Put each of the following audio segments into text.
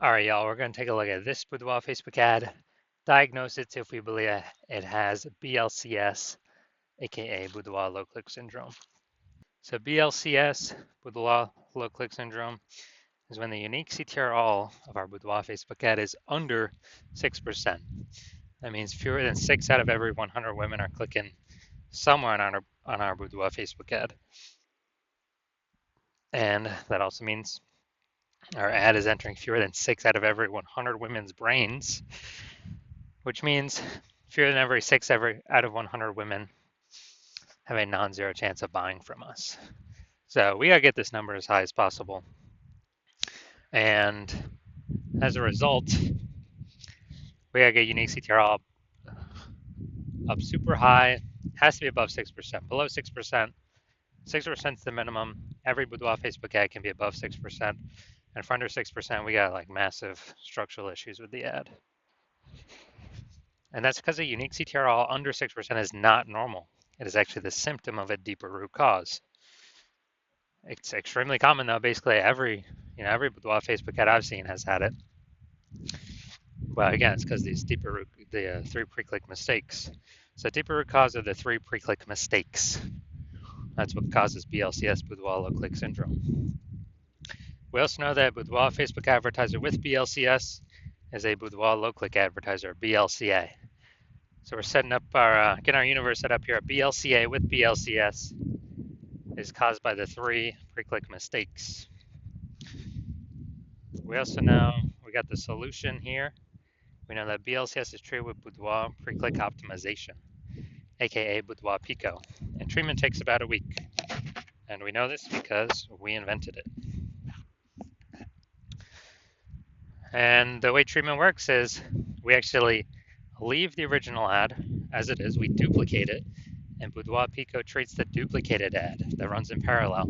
All right, y'all, we're going to take a look at this Boudoir Facebook ad, diagnose it if we believe it has BLCS, aka Boudoir low click syndrome. So BLCS, Boudoir low click syndrome, is when the unique CTRL of our Boudoir Facebook ad is under 6%. That means fewer than 6 out of every 100 women are clicking somewhere on our Boudoir Facebook ad. And that also means our ad is entering fewer than 6 out of every 100 women's brains, which means fewer than every 6 out of 100 women have a non-zero chance of buying from us. So we gotta get this number as high as possible. And as a result, we gotta get unique CTR up super high. Has to be above 6%. Below 6%, 6% is the minimum. Every Boudoir Facebook ad can be above 6%. And for under 6%, we got like massive structural issues with the ad. And that's because a unique CTRL under 6% is not normal. It is actually the symptom of a deeper root cause. It's extremely common though. Basically every Boudoir Facebook ad I've seen has had it. Well, again, it's because these the 3 pre-click mistakes. So deeper root cause are the 3 pre-click mistakes. That's what causes BLCS, Boudoir low click syndrome. We also know that Boudoir Facebook advertiser with BLCS is a Boudoir low click advertiser, BLCA. So we're setting up getting our universe set up here. BLCA with BLCS is caused by the 3 pre-click mistakes. We also know we got the solution here. We know that BLCS is treated with Boudoir pre-click optimization, aka Boudoir Pico, and treatment takes about a week. And we know this because we invented it. And the way treatment works is we actually leave the original ad as it is, we duplicate it, and Boudoir Pico treats the duplicated ad that runs in parallel.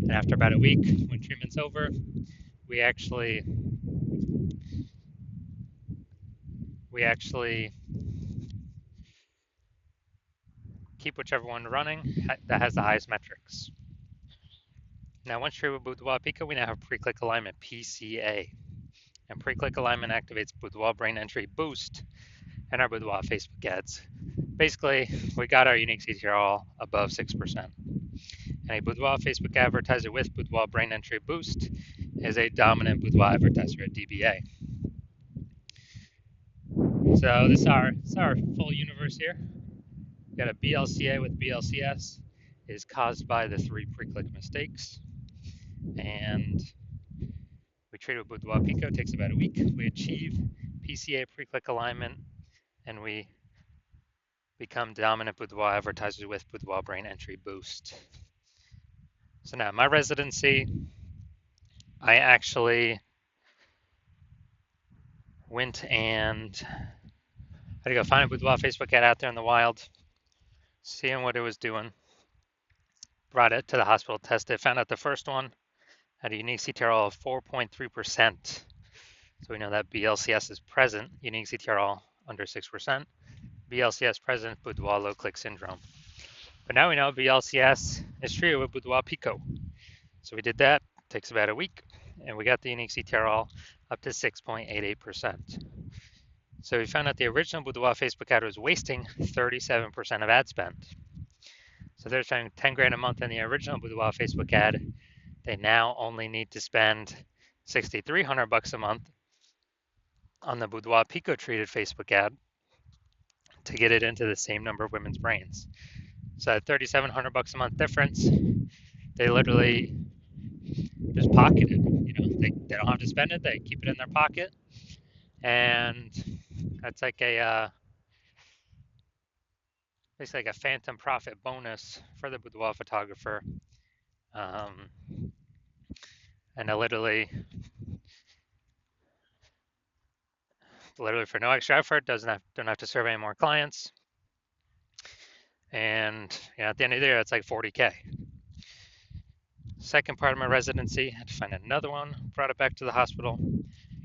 And after about a week, when treatment's over, we actually keep whichever one running that has the highest metrics. Now, once treated with Boudoir Pico, we now have pre-click alignment, PCA. And pre-click alignment activates Boudoir brain entry boost and our Boudoir Facebook ads. Basically, we got our unique CTRL above 6%. And a Boudoir Facebook advertiser with Boudoir brain entry boost is a dominant Boudoir advertiser at DBA. So this is our full universe here. We got a BLCA with BLCS is caused by the 3 pre-click mistakes. And we treat it with Boudoir Pico, takes about a week. We achieve PCA pre-click alignment, and we become dominant Boudoir advertisers with Boudoir brain entry boost. So now my residency, I actually went and I had to go find a Boudoir Facebook ad out there in the wild, seeing what it was doing. Brought it to the hospital, tested, found out the first one had a unique CTRL of 4.3%. So we know that BLCS is present, unique CTRL under 6%. BLCS present, Boudoir low click syndrome. But now we know BLCS is treated with Boudoir Pico. So we did that, takes about a week, and we got the unique CTRL up to 6.88%. So we found out the original Boudoir Facebook ad was wasting 37% of ad spend. So they're spending 10 grand a month in the original Boudoir Facebook ad. They now only need to spend $6,300 a month on the Boudoir Pico treated Facebook ad to get it into the same number of women's brains. So at $3,700 a month difference, they literally just pocket it. They don't have to spend it; they keep it in their pocket, and that's like basically like a phantom profit bonus for the boudoir photographer. And I literally for no extra effort, don't have to serve any more clients. And at the end of the year, it's like 40K. Second part of my residency, I had to find another one, brought it back to the hospital,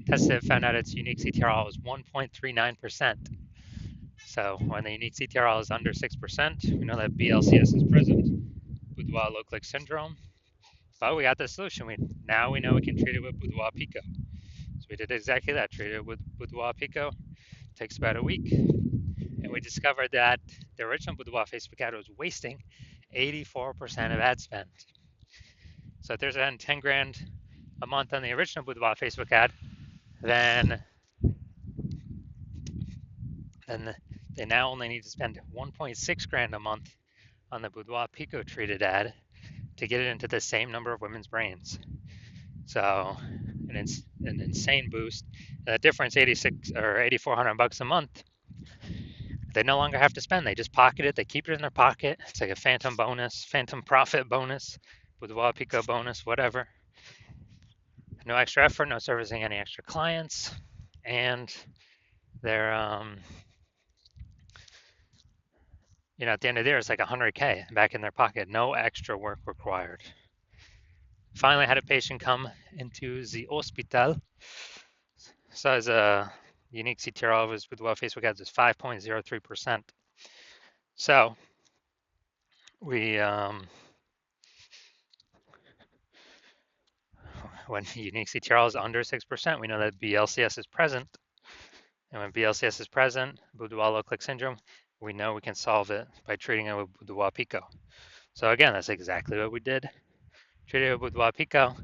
tested it, found out its unique CTRL was 1.39%. So when the unique CTRL is under 6%, we know that BLCS is present, Boudoir low click syndrome. But we got the solution. Now we know we can treat it with Boudoir Pico. So So we did exactly that, treated it with Boudoir Pico. Takes about a week. And we discovered that the original Boudoir Facebook ad was wasting 84% of ad spend. So if they're spending 10 grand a month on the original Boudoir Facebook ad, then they now only need to spend 1.6 grand a month on the Boudoir Pico treated ad to get it into the same number of women's brains. So an insane boost. The difference, 86 or 8,400 bucks a month. They no longer have to spend. They just pocket it. They keep it in their pocket. It's like a phantom bonus, phantom profit bonus, Boudoir Pico bonus, whatever. No extra effort, no servicing any extra clients, and they're at the end of the year, it's like 100K back in their pocket. No extra work required. Finally, I had a patient come into the hospital. So as a unique CTR of his Boudoir Facebook ads is 5.03%. So we when unique CTR is under 6%, we know that BLCS is present. And when BLCS is present, Boudoir low click syndrome, we know we can solve it by treating it with Boudoir Pico. So again, that's exactly what we did. Treated it with Boudoir Pico,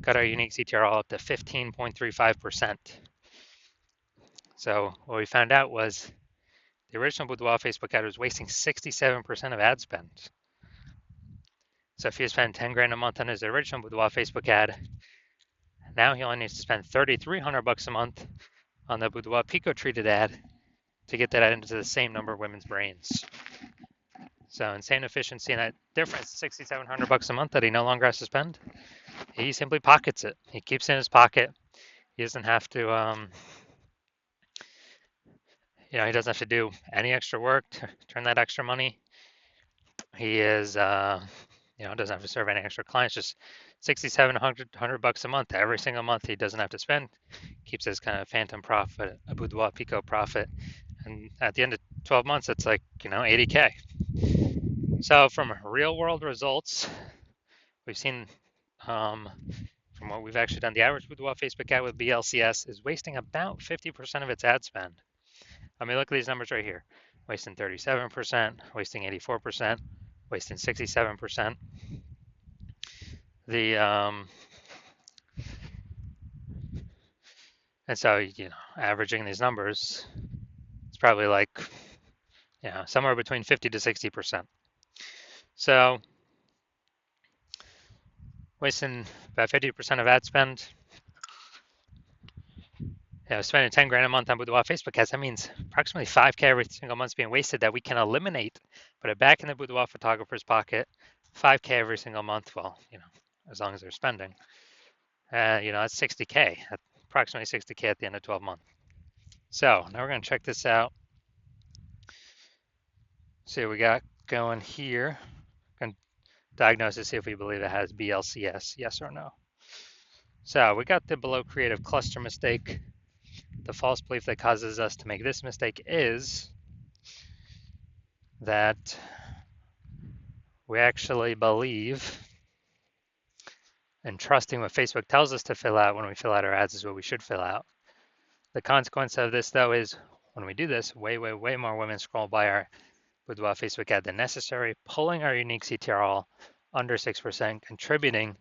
got our unique CTR up to 15.35%. So what we found out was the original Boudoir Facebook ad was wasting 67% of ad spend. So if he spent 10 grand a month on his original Boudoir Facebook ad, now he only needs to spend 3,300 bucks a month on the Boudoir Pico treated ad to get that ad into the same number of women's brains. So insane efficiency, and that difference, 6,700 bucks a month that he no longer has to spend, he simply pockets it. He keeps it in his pocket. He doesn't have to, he doesn't have to do any extra work to turn that extra money. He is, doesn't have to serve any extra clients. Just 6,700 bucks a month every single month. He doesn't have to spend. Keeps his kind of phantom profit, a Boudoir Pico profit, and at the end of 12 months, it's like 80K. So from real world results, we've seen from what we've actually done, the average Boudoir Facebook ad with BLCS is wasting about 50% of its ad spend. I mean, look at these numbers right here. Wasting 37%, wasting 84%, wasting 67%. And so, averaging these numbers, it's probably like, somewhere between 50 to 60%. So wasting about 50% of ad spend. Spending 10 grand a month on Boudoir Facebook ads, that means approximately 5K every single month is being wasted that we can eliminate, put it back in the Boudoir photographer's pocket, 5K every single month, well, as long as they're spending. That's 60K, approximately 60K at the end of 12 months. So now we're going to check this out. See what we got going here. Going to diagnose it, see if we believe it has BLCS, yes or no. So we got the below creative cluster mistake. The false belief that causes us to make this mistake is that we actually believe and trusting what Facebook tells us to fill out when we fill out our ads is what we should fill out. The consequence of this, though, is when we do this, way more women scroll by our Boudoir Facebook ad than necessary, pulling our unique CTRL under 6%, contributing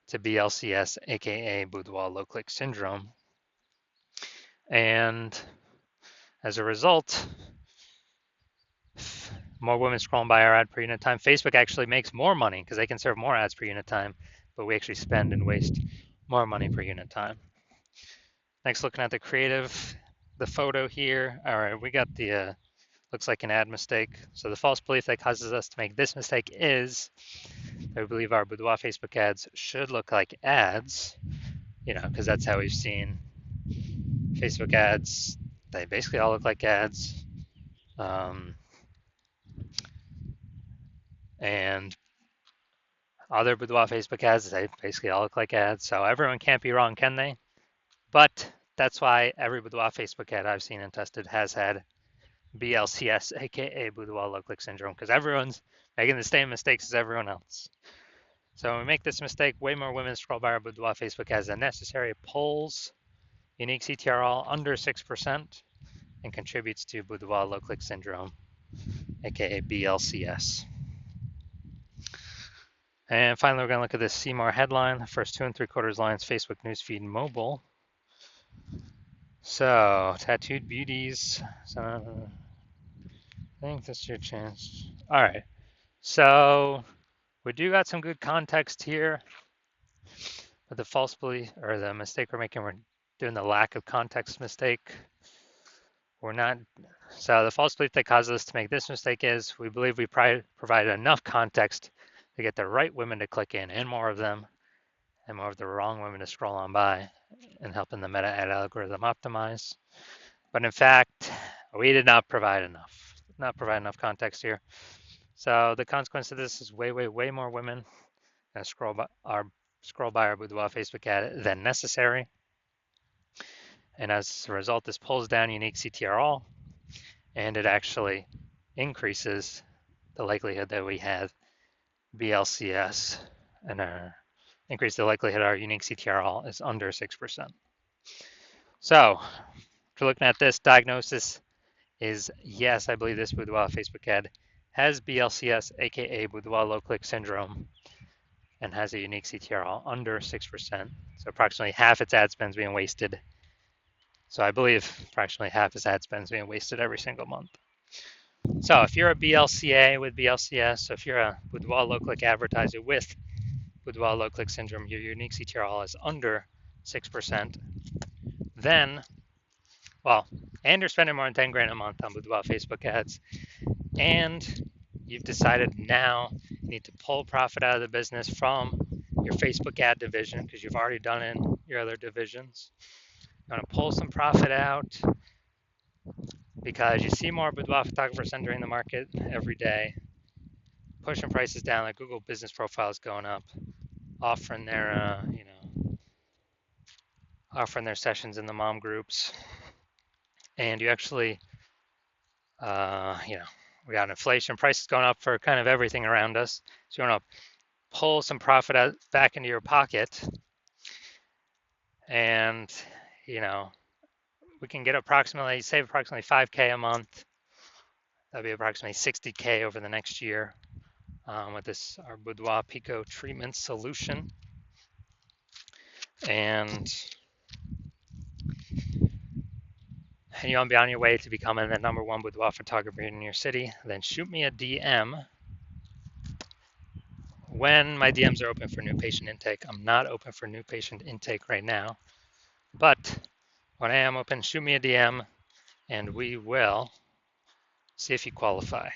to BLCS, aka Boudoir low click syndrome. And as a result, more women scrolling by our ad per unit time. Facebook actually makes more money because they can serve more ads per unit time, but we actually spend and waste more money per unit time. Next, looking at the creative, the photo here. All right, we got the, looks like an ad mistake. So the false belief that causes us to make this mistake is that we believe our Boudoir Facebook ads should look like ads, because that's how we've seen Facebook ads. They basically all look like ads. And other Boudoir Facebook ads, they basically all look like ads. So everyone can't be wrong, can they? But that's why every Boudoir Facebook ad I've seen and tested has had BLCS, aka Boudoir low click syndrome, because everyone's making the same mistakes as everyone else. So when we make this mistake, way more women scroll by our Boudoir Facebook ads than necessary. It pulls unique CTRL under 6%, and contributes to Boudoir low click syndrome, aka BLCS. And finally, we're going to look at this See More headline, the first 2 3/4 lines, Facebook newsfeed mobile. So, tattooed beauties. So, I think this is your chance. All right. So, we do got some good context here, but the false belief or the mistake we're making, we're doing the lack of context mistake. We're not. So, the false belief that causes us to make this mistake is we believe we provided enough context to get the right women to click in, and more of them, and more of the wrong women to scroll on by, and helping the meta ad algorithm optimize. But in fact, we did not provide enough context here. So the consequence of this is way more women gonna scroll by our Boudoir Facebook ad than necessary. And as a result, this pulls down unique CTRL, and it actually increases the likelihood that we have BLCS, and increase the likelihood our unique CTRL is under 6%. So, if you're looking at this, diagnosis is yes, I believe this Boudoir Facebook ad has BLCS, aka Boudoir low click syndrome, and has a unique CTRL under 6%. So approximately half its ad spend is being wasted. So I believe approximately half its ad spend is being wasted every single month. So if you're a BLCA with BLCS, so if you're a Boudoir low click advertiser with Boudoir low click syndrome, your unique CTRL is under 6%, then, well, and you're spending more than 10 grand a month on Boudoir Facebook ads, and you've decided now you need to pull profit out of the business from your Facebook ad division because you've already done it in your other divisions. You want to pull some profit out because you see more Boudoir photographers entering the market every day, pushing prices down, like Google business profiles going up, offering their offering their sessions in the mom groups, and you actually we got inflation, prices going up for kind of everything around us. So you want to pull some profit out back into your pocket, and we can get save approximately 5K a month. That'd be approximately 60K over the next year with this our Boudoir Pico treatment solution. And you want to be on your way to becoming the #1 Boudoir photographer in your city, then shoot me a DM when my DMs are open for new patient intake. I'm not open for new patient intake right now, but when I am open, shoot me a DM and we will see if you qualify.